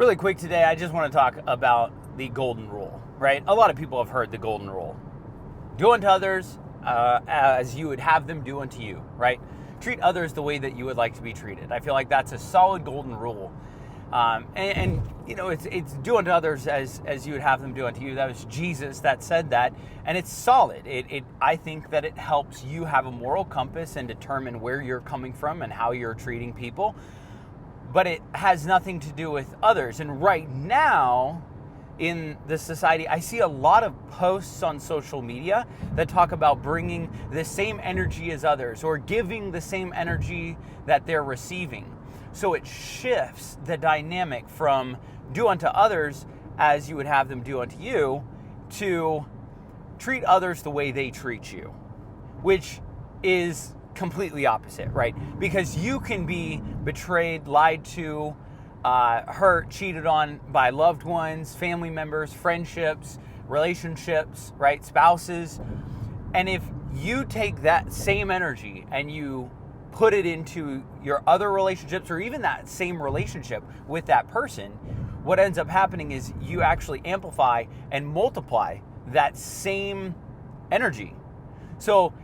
Really quick today, I just want to talk about the golden rule, right? A lot of people have heard the golden rule. Do unto others as you would have them do unto you, right? Treat others the way that you would like to be treated. I feel like that's a solid golden rule. And you know, it's do unto others as you would have them do unto you. That was Jesus that said that, and it's solid. I think that it helps you have a moral compass and determine where you're coming from and how you're treating people. But it has nothing to do with others. And right now in the society, I see a lot of posts on social media that talk about bringing the same energy as others or giving the same energy that they're receiving. So it shifts the dynamic from do unto others as you would have them do unto you to treat others the way they treat you, which is completely opposite, right? Because you can be betrayed, lied to, hurt, cheated on by loved ones, family members, friendships, relationships, right? Spouses. And if you take that same energy and you put it into your other relationships or even that same relationship with that person, what ends up happening is you actually amplify and multiply that same energy. So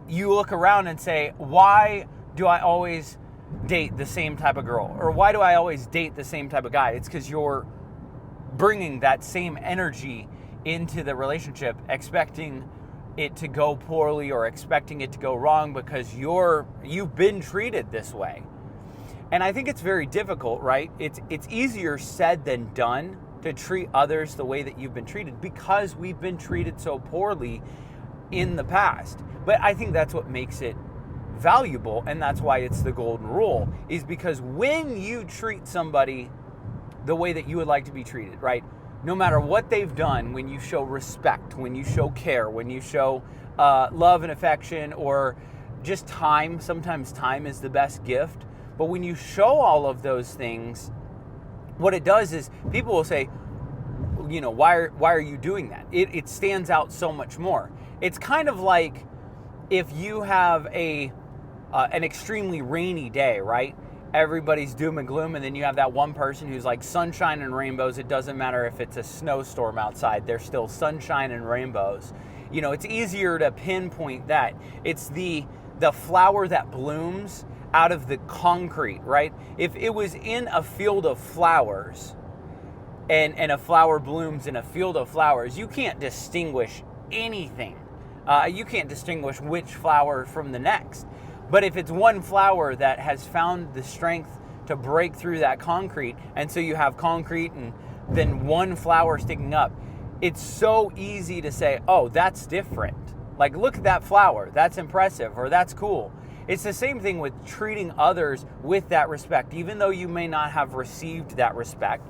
you look around and say, why do I always date the same type of girl? Or why do I always date the same type of guy? It's because you're bringing that same energy into the relationship, expecting it to go poorly or expecting it to go wrong because you've been treated this way. And I think it's very difficult, right? It's easier said than done to treat others the way that you've been treated because we've been treated so poorly in the past. But I think that's what makes it valuable, and that's why it's the golden rule, is because when you treat somebody the way that you would like to be treated, right? No matter what they've done, when you show respect, when you show care, when you show love and affection, or just time, sometimes time is the best gift. But when you show all of those things, what it does is people will say, you know, why are you doing that? It stands out so much more. It's kind of like if you have an extremely rainy day, right? Everybody's doom and gloom, and then you have that one person who's like sunshine and rainbows. It doesn't matter if it's a snowstorm outside, there's still sunshine and rainbows. You know, it's easier to pinpoint that. It's the flower that blooms out of the concrete, right? If it was in a field of flowers and a flower blooms in a field of flowers, you can't distinguish anything. You can't distinguish which flower from the next. But if it's one flower that has found the strength to break through that concrete, and so you have concrete and then one flower sticking up, it's so easy to say, oh, that's different. Like, look at that flower. That's impressive, or that's cool. It's the same thing with treating others with that respect. Even though you may not have received that respect,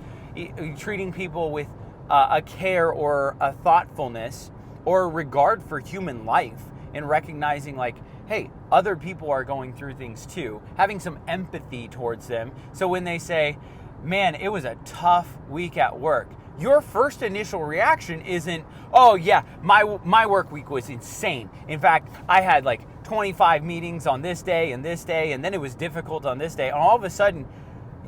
treating people with a care or a thoughtfulness or a regard for human life, and recognizing like, hey, other people are going through things too, having some empathy towards them. So when they say, man, it was a tough week at work, your first initial reaction isn't, oh yeah, my work week was insane. In fact, I had like 25 meetings on this day, and then it was difficult on this day. And all of a sudden,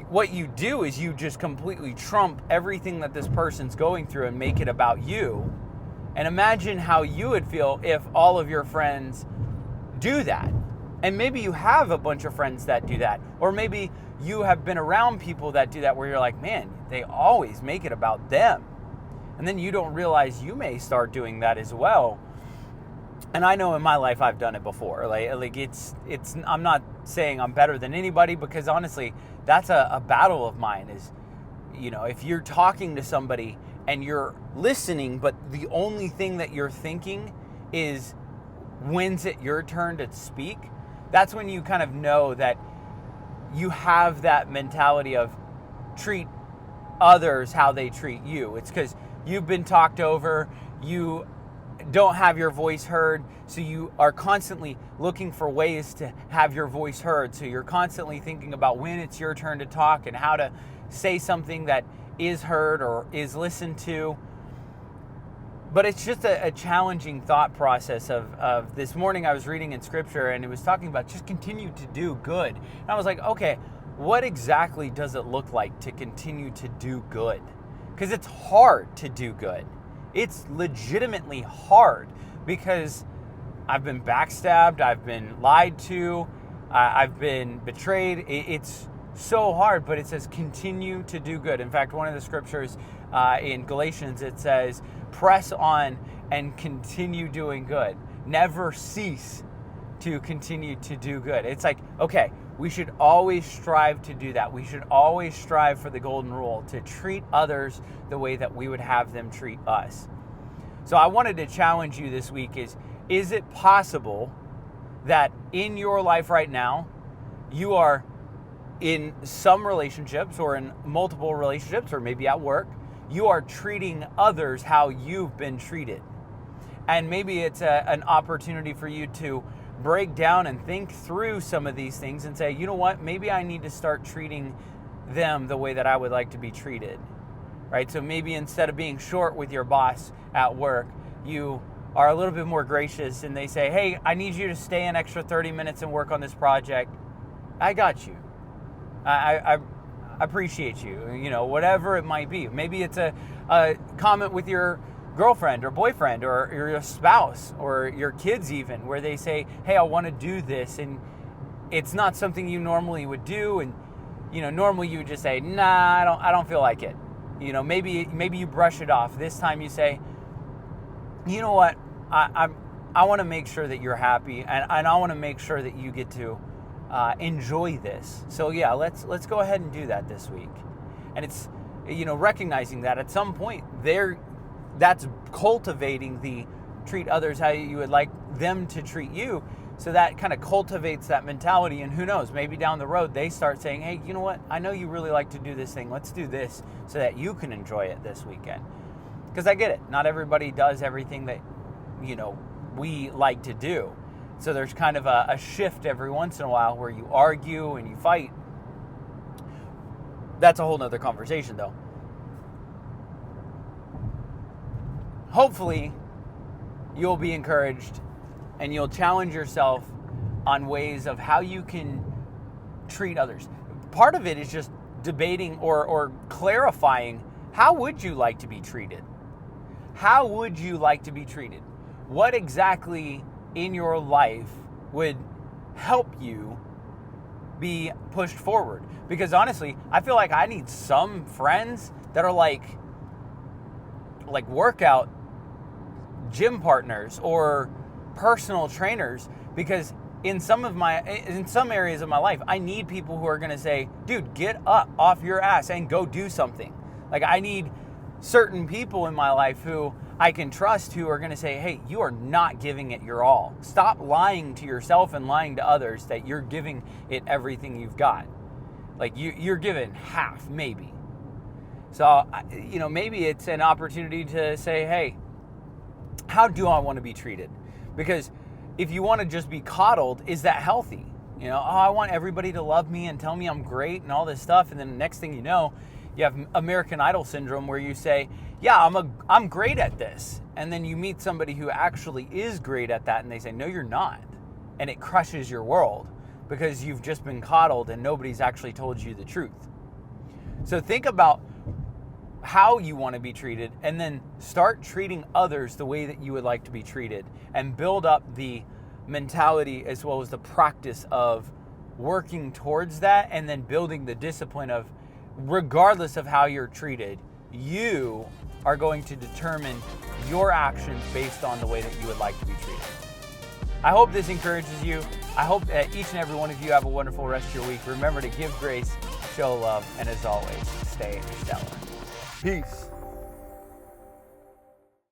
what you do is you just completely trump everything that this person's going through and make it about you. And imagine how you would feel if all of your friends do that. And maybe you have a bunch of friends that do that. Or maybe you have been around people that do that where you're like, man, they always make it about them. And then you don't realize you may start doing that as well. And I know in my life I've done it before. Like it's I'm not saying I'm better than anybody, because honestly, that's a battle of mine is, you know, if you're talking to somebody and you're listening, but the only thing that you're thinking is, when's it your turn to speak? That's when you kind of know that you have that mentality of treat others how they treat you. It's because you've been talked over, you don't have your voice heard, so you are constantly looking for ways to have your voice heard. So you're constantly thinking about when it's your turn to talk and how to say something that is heard or is listened to. But it's just a challenging thought process of this morning I was reading in scripture, and it was talking about just continue to do good. And I was like, okay, what exactly does it look like to continue to do good? Because it's hard to do good. It's legitimately hard because I've been backstabbed, I've been lied to, I've been betrayed. It's so hard, but it says continue to do good. In fact, one of the scriptures in Galatians, it says, press on and continue doing good. Never cease to continue to do good. It's like, okay, we should always strive to do that. We should always strive for the golden rule, to treat others the way that we would have them treat us. So I wanted to challenge you this week is it possible that in your life right now, you are in some relationships or in multiple relationships or maybe at work, you are treating others how you've been treated? And maybe it's an opportunity for you to break down and think through some of these things and say, you know what, maybe I need to start treating them the way that I would like to be treated, right? So maybe instead of being short with your boss at work, you are a little bit more gracious and they say, hey, I need you to stay an extra 30 minutes and work on this project. I got you. I appreciate you, you know, whatever it might be. Maybe it's a comment with your girlfriend or boyfriend or your spouse or your kids even, where they say, hey, I want to do this, and it's not something you normally would do, and you know, normally you would just say, nah, I don't feel like it. You know, maybe you brush it off. This time you say, you know what, I want to make sure that you're happy, and I want to make sure that you get to enjoy this. So yeah, let's go ahead and do that this week. And it's, you know, recognizing that at some point that's cultivating the treat others how you would like them to treat you. So that kind of cultivates that mentality, and who knows, maybe down the road they start saying, hey, you know what, I know you really like to do this thing, let's do this so that you can enjoy it this weekend. Because I get it, not everybody does everything that, you know, we like to do. So there's kind of a shift every once in a while where you argue and you fight. That's a whole nother conversation though. Hopefully, you'll be encouraged and you'll challenge yourself on ways of how you can treat others. Part of it is just debating or clarifying, how would you like to be treated? How would you like to be treated? What exactly in your life would help you be pushed forward? Because honestly, I feel like I need some friends that are like workout gym partners or personal trainers, because in some areas of my life, I need people who are going to say, dude, get up off your ass and go do something. Like, I need certain people in my life who I can trust, who are going to say, hey, you are not giving it your all. Stop lying to yourself and lying to others that you're giving it everything you've got. Like, you're given half, maybe. So, you know, maybe it's an opportunity to say, hey, how do I want to be treated? Because if you want to just be coddled, is that healthy? You know, I want everybody to love me and tell me I'm great and all this stuff. And then the next thing you know, you have American Idol syndrome, where you say, yeah, I'm great at this. And then you meet somebody who actually is great at that and they say, no, you're not. And it crushes your world because you've just been coddled and nobody's actually told you the truth. So think about how you want to be treated, and then start treating others the way that you would like to be treated, and build up the mentality as well as the practice of working towards that, and then building the discipline of, regardless of how you're treated, you are going to determine your actions based on the way that you would like to be treated. I hope this encourages you. I hope that each and every one of you have a wonderful rest of your week. Remember to give grace, show love, and as always, stay stellar. Peace.